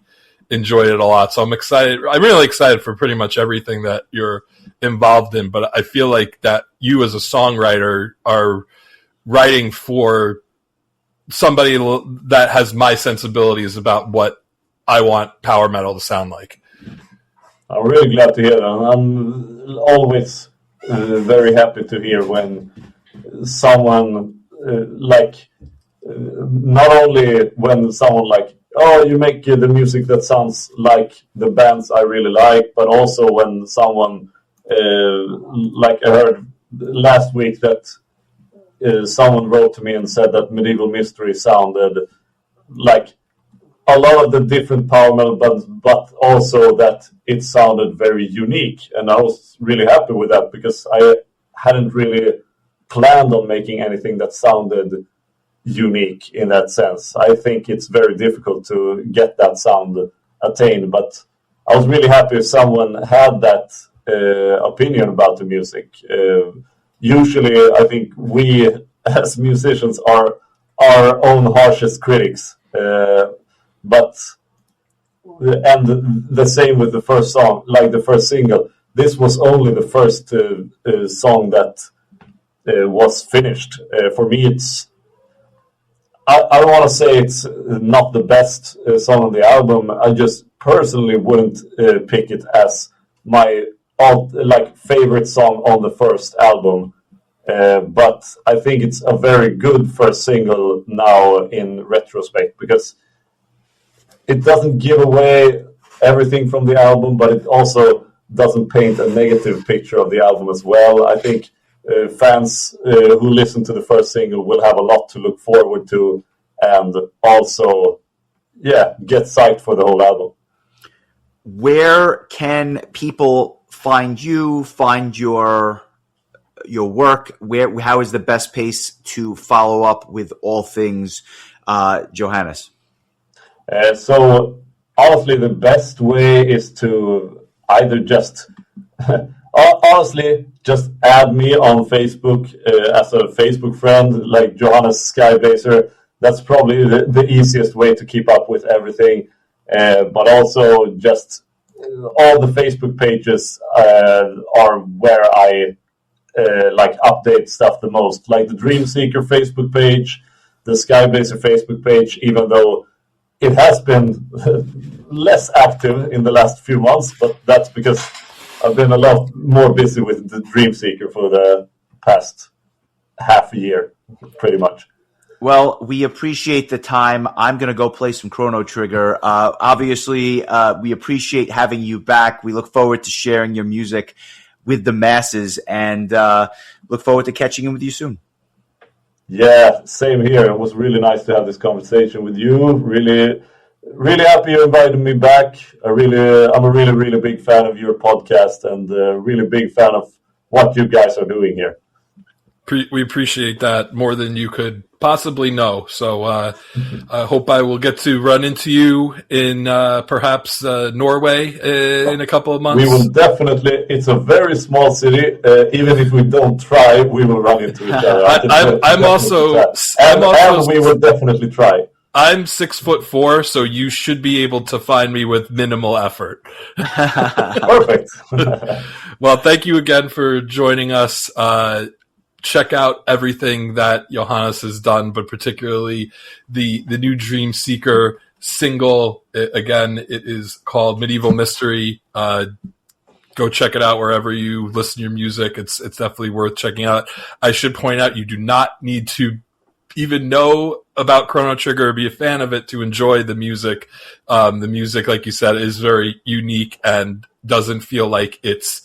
enjoyed it a lot. So I'm excited. I'm really excited for pretty much everything that you're involved in, but I feel like that you as a songwriter are writing for somebody that has my sensibilities about what I want power metal to sound like. I'm really glad to hear that. I'm always very happy to hear when someone not only when someone like oh, you make the music that sounds like the bands I really like, but also when someone, like I heard last week that someone wrote to me and said that Medieval Mystery sounded like a lot of the different power metal bands, but also that it sounded very unique. And I was really happy with that because I hadn't really planned on making anything that sounded unique in that sense. I think it's very difficult to get that sound attained, but I was really happy someone had that opinion about the music. Usually, I think we as musicians are our own harshest critics. But the same with the first song, like the first single. This was only the first song that was finished. For me, I don't want to say it's not the best song on the album. I just personally wouldn't pick it as my favorite song on the first album. But I think it's a very good first single now in retrospect, because it doesn't give away everything from the album, but it also doesn't paint a negative picture of the album as well. I think fans who listen to the first single will have a lot to look forward to, and also, get psyched for the whole album. Where can people find you, find your work? How is the best place to follow up with all things Johannes? So honestly, the best way is to either just honestly just add me on Facebook as a Facebook friend, like Johannes Skyblazer. That's probably the easiest way to keep up with everything. But also just all the Facebook pages are where I update stuff the most, like the Dreamseeker Facebook page, the Skyblazer Facebook page, even though it has been less active in the last few months, but that's because I've been a lot more busy with the Dreamseeker for the past half a year, pretty much. Well, we appreciate the time. I'm going to go play some Chrono Trigger. Obviously, we appreciate having you back. We look forward to sharing your music with the masses, and look forward to catching up with you soon. Yeah, same here. It was really nice to have this conversation with you. Really, really happy you invited me back. I'm a really big fan of your podcast, and a really big fan of what you guys are doing here. We appreciate that more than you could possibly know. So I hope I will get to run into you in perhaps Norway in a couple of months. We will definitely. It's a very small city. Even if we don't try, we will run into each other. I'm also, and we will definitely try. I'm 6'4", so you should be able to find me with minimal effort. Perfect. Well, thank you again for joining us. Check out everything that Johannes has done, but particularly the new Dreamseeker single. Again, it is called Medieval Mystery. Go check it out wherever you listen to your music. It's definitely worth checking out. I should point out, you do not need to even know about Chrono Trigger or be a fan of it to enjoy the music. The music, like you said, is very unique and doesn't feel like it's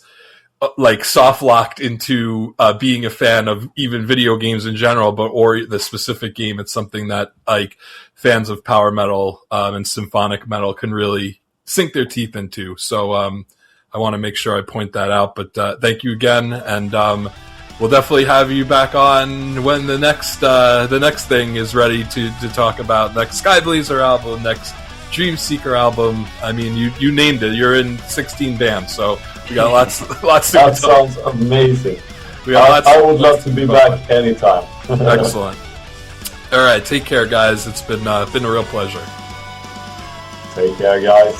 like soft locked into being a fan of even video games in general, or the specific game. It's something that like fans of power metal and symphonic metal can really sink their teeth into. So I want to make sure I point that out. But thank you again, and we'll definitely have you back on when the next thing is ready to talk about. Next Skyblazer album, next Dreamseeker album. I mean, you named it. You're in 16 bands, so we got lots to That sounds amazing. I would love to be back anytime. Excellent. All right, take care, guys. It's been a real pleasure. Take care, guys.